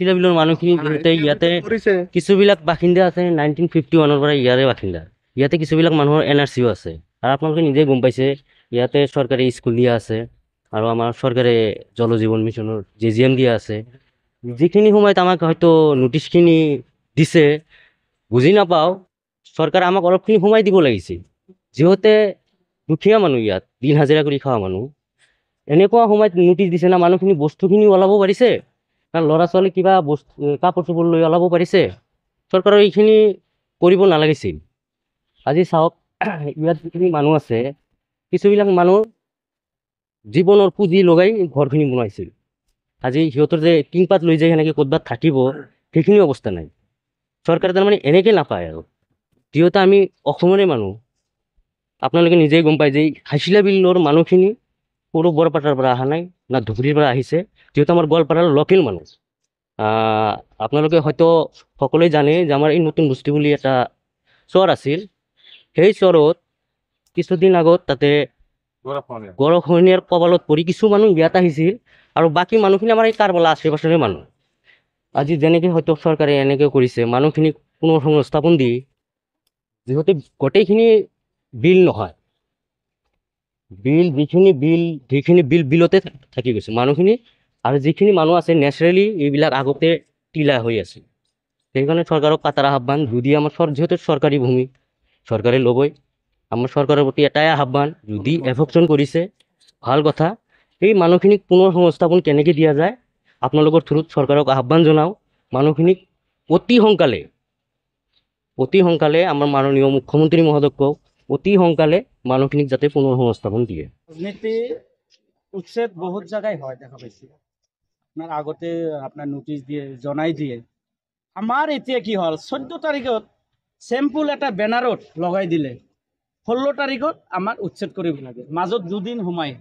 হাইস্টিলা বিলৰ মানুহখিনি যিহেতু ইয়াতে কিছুবিলাক বাসিন্দা আছে 1951 পৰা ইয়াৰে বাসিন্দা। ইয়াতে কিছুবিলাক মানুহৰ NRCও আছে আৰু আপোনালোকে নিজে গম পাইছে ইয়াতে চৰকাৰী স্কুল দিয়া আছে আৰু আমাৰ চৰকাৰে জল জীৱন মিছনৰ JGM দিয়া আছে। যিখিনি সময়ত আমাক হয়তো নোটিছখিনি দিছে বুজি নাপাওঁ, চৰকাৰে আমাক অলপখিনি সোমাই দিব লাগিছিল। যিহেতু দুখীয়া মানুহ ইয়াত দিন হাজিৰা কৰি খোৱা মানুহ, এনেকুৱা সময়ত নোটিছ দিছে না মানুহখিনি বস্তুখিনি ওলাব পাৰিছে না ল'ৰা ছোৱালী কিবা বস্তু কাপোৰ চাপোৰ লৈ ওলাব পাৰিছে। চৰকাৰৰ এইখিনি কৰিব নালাগিছিল। আজি চাওক ইয়াত যিখিনি মানুহ আছে কিছুবিলাক মানুহ জীৱনৰ পুঁজি লগাই ঘৰখিনি বনাইছিল। আজি সিহঁতৰ যে টিংপাত লৈ যায় সেনেকৈ ক'ৰবাত থাকিব সেইখিনি অৱস্থা নাই। চৰকাৰে তাৰমানে এনেকৈ নাপায় আৰু। যিহেতু আমি অসমৰে মানুহ, আপোনালোকে নিজেই গম পায় যে হাইস্টিলা বিলৰ মানুহখিনি কোনো বৰপেটাৰ পৰা অহা নাই না ধুবুৰীৰ পৰা আহিছে, যিহেতু আমাৰ গোৱালপাৰাৰ লোকেল মানুহ। আপোনালোকে হয়তো সকলোৱে জানে যে আমাৰ এই নতুন বস্তি বুলি এটা চৰ আছিল। সেই চৰত কিছুদিন আগত তাতে গৰখনীয়াৰ কপালত পৰি কিছু মানুহ ইয়াত আহিছিল আৰু বাকী মানুহখিনি আমাৰ এই কাৰবালা আশে পাশৰে মানুহ। আজি যেনেকৈ হয়তো চৰকাৰে এনেকৈ কৰিছে মানুহখিনিক পুনৰ সংস্থাপন দি, যিহেতু গোটেইখিনি বিল নহয়, যিখিনি বিল বিলতে থাকি গৈছে মানুহখিনি, আৰু যিখিনি মানুহ আছে নেচাৰেলি এইবিলাক আগতে টিলা হৈ আছে। সেইকাৰণে চৰকাৰক কাটাৰ আহ্বান, যদি আমাৰ যিহেতু চৰকাৰী ভূমি চৰকাৰে ল'বই, আমাৰ চৰকাৰৰ প্ৰতি এটাই আহ্বান, যদি এফেকশ্যন কৰিছে ভাল কথা, সেই মানুহখিনিক পুনৰ সংস্থাপন কেনেকৈ দিয়া যায় আপোনালোকৰ থ্ৰুত চৰকাৰক আহ্বান জনাওঁ। মানুহখিনিক অতি সোনকালে আমাৰ মাননীয় মুখ্যমন্ত্ৰী মহোদয়ক কওক অতি সোনকালে মানুহখিনিক যাতে পুনৰ সংস্থাপন দিয়ে। রাজনীতি উচ্ছেদ বহুত জায়গায় হয় দেখা পাইছি। আপনার আগতে আপনার নোটিশ দিয়ে জনাই দিয়ে। আমার এতিয়া কি হল 14 তারিখত স্যাম্পল এটা ব্যানারত লগাই দিলে 16 তারিখত আমার উচ্ছেদ কৰিব লাগে। মাজত দুদিন সময়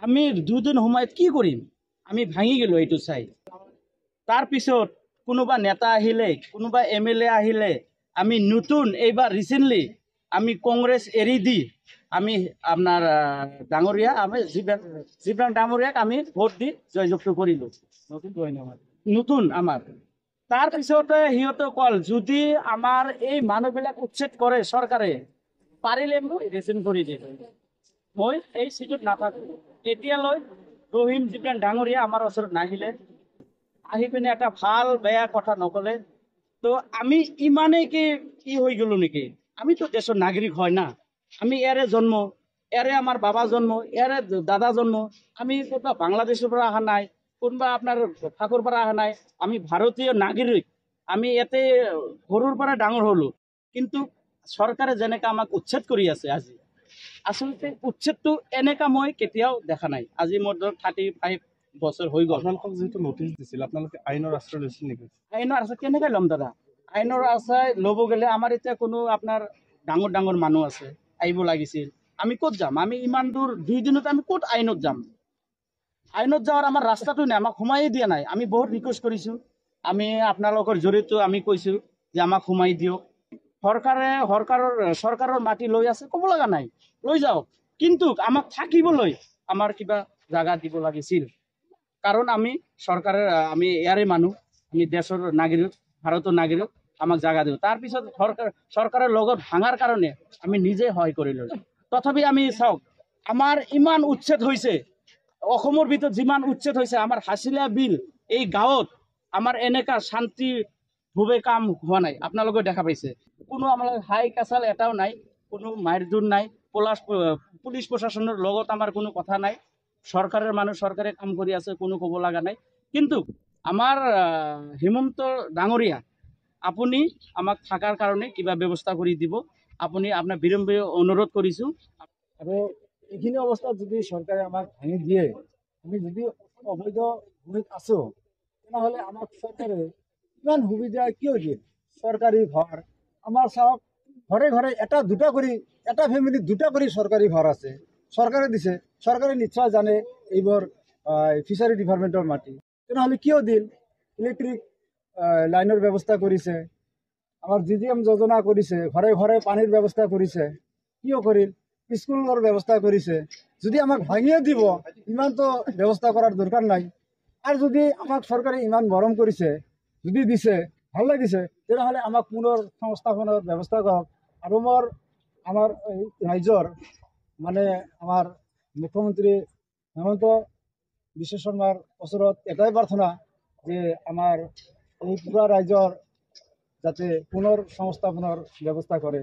আমি দুদিন সময়ত কি কৰিম, আমি ভাঙি গেলো এইটো চাই। তাৰ পিছত কোনোবা নেতা আহিলে, কোনোবা MLA আহিলে, আমি নতুন এইবাৰ ৰিসেন্টলি আমি কংগ্ৰেস এৰি দি আমি আপনাৰ ডাঙৰিয়া আমি জিব্ৰান ডাঙৰিয়াক আমি ভোট দি জয়যুক্ত কৰিলো। নতুন আমাৰ তাৰপিছতে সিহঁতে কল যদি আমাৰ এই মানুহবিলাক উচ্ছেদ কৰে চৰকাৰে পাৰিলে মই ৰিজেইন কৰি দিম, মই এই সিটত নাথাকো। এতিয়ালৈ ৰহিম জিব্ৰান ডাঙৰিয়া আমাৰ ওচৰত নাহিলে, আহি পিনে এটা ভাল বেয়া কথা নকলে। তো আমি ইমানেই কি হৈ গেলো নেকি? আমি তো দেশের নাগরিক হয় না, আমি এরে জন্ম, এরে আমার বাবা জন্ম, এরে দাদা জন্ম, আমি কোনবা বাংলাদেশের পৰা অহা নাই, কোনবা আপনাৰ ঠাকুৰ পৰা অহা নাই, আমি ভাৰতীয় নাগৰিক। আমি এতে সৰুৰ পৰা ডাঙৰ হলো, কিন্তু সৰকাৰে যেনেকা আমাক উচ্ছেদ কৰি আছে আজি, আসলতে উচ্ছেদটো এনেকা মই কেতিয়াও দেখা নাই। আজি মোৰ 35 বছৰ হৈ গ'ল। আপোনালোকক যেহেতু নোটিশ দিছিল, আপোনালোকে আইনৰ আশ্ৰয় লৈছিল নেকি? আইনৰ আশ্ৰয় কেনেকৈ ল'ম দাদা? আইনৰ আশ্ৰয় ল'ব গ'লে আমাৰ এতিয়া কোনো আপোনাৰ ডাঙৰ ডাঙৰ মানুহ আছে, আহিব লাগিছিল। আমি ক'ত যাম? আমি ইমান দূৰ 2 দিনত আমি ক'ত আইনত যাম? আইনত যাওয়াৰ আমাৰ ৰাস্তাটো নাই, আমাক সোমাই দিয়া নাই। আমি বহুত ৰিকোয়েস্ট কৰিছো, আমি আপোনালোকৰ জৰিয়তে আমি কৈছো যে আমাক সোমাই দিয়ক। সরকারের মাটি লৈ আছে, ক'ব লগা নাই, লৈ যাওক, কিন্তু আমাক থাকিবলৈ আমাৰ কিবা জাগা দিব লাগিছিল। কাৰণ আমি সৰকাৰেৰ আমি ইয়াৰে মানুহ, আমি দেশেৰ নাগৰিক, ভাৰতেৰ নাগৰিক, আমাক জাগা দিও। তাৰপিছত সৰকাৰেৰ লগত ভাঙাৰ কাৰণে আমি নিজে সহায় কৰি ললো। তথাপি আমি চাওক আমাৰ ইমান উচ্ছেদ হৈছে, অসমৰ ভিতৰত যিমান উচ্ছেদ হৈছে, আমাৰ হাছিলা বিল এই গাঁৱত আমাৰ এনেকা শান্তিভাৱে কাম হোৱা নাই। আপোনালোকে দেখা পাইছে কোনো আমাৰ হাই কাছাল এটাও নাই, কোনো মাৰধৰ নাই, পুলিচ প্ৰশাসনৰ লগত আমাৰ কোনো কথা নাই। সৰকাৰেৰ মানুষ সৰকাৰে কাম কৰি আছে, কোনো ক'ব লগা নাই। কিন্তু আমাৰ হিমন্ত ডাঙৰীয়া, আপুনি আমাক থাকাৰ কাৰণে কিবা ব্যৱস্থা কৰি দিব, আপুনি আপোনাৰ বিনম্ৰ অনুৰোধ কৰিছো। আৰু এইখিনি অৱস্থাত যদি চৰকাৰে আমাক ভাঙি দিয়ে, আমি যদি অবৈধ ভূমিত আছো, তেনেহ'লে আমাক চৰকাৰে ইমান সুবিধা কিয় দিয়ে? চৰকাৰী ঘৰ আমাৰ চাওক, ঘৰে ঘৰে এটা দুটা কৰি, এটা ফেমিলিত দুটা কৰি চৰকাৰী ঘৰ আছে, চৰকাৰে দিছে। চৰকাৰে নিশ্চয় জানে এইবোৰ ফিচাৰী ডিপাৰ্টমেণ্টৰ মাটি, তেনেহ'লে কিয় দিল? ইলেক্ট্ৰিক লাইনৰ ব্যৱস্থা কৰিছে, আমাৰ JGM যোজনা কৰিছে, ঘৰে ঘৰে পানীৰ ব্যৱস্থা কৰিছে, কিয় কৰিল? স্কুলৰ ব্যৱস্থা কৰিছে। যদি আমাক ভাঙিয়ে দিব, ইমানতো ব্যৱস্থা কৰাৰ দৰকাৰ নাই। আৰ যদি আমাক সৰকাৰে ইমান মৰম কৰিছে, যদি দিছে ভাল লাগিছে, তেনেহ'লে আমাক পুনৰ সংস্থাপনৰ ব্যৱস্থা কৰক। আৰু আমাৰ এই ৰাজ্যৰ মানে আমাৰ মুখ্যমন্ত্ৰী হেমন্ত বিশ্ব শৰ্মাৰ ওচৰত এটাই প্ৰাৰ্থনা যে আমাৰ এই পুৰা ৰাজ্যৰ যাতে পুনৰ সংস্থাপনৰ ব্যৱস্থা কৰে।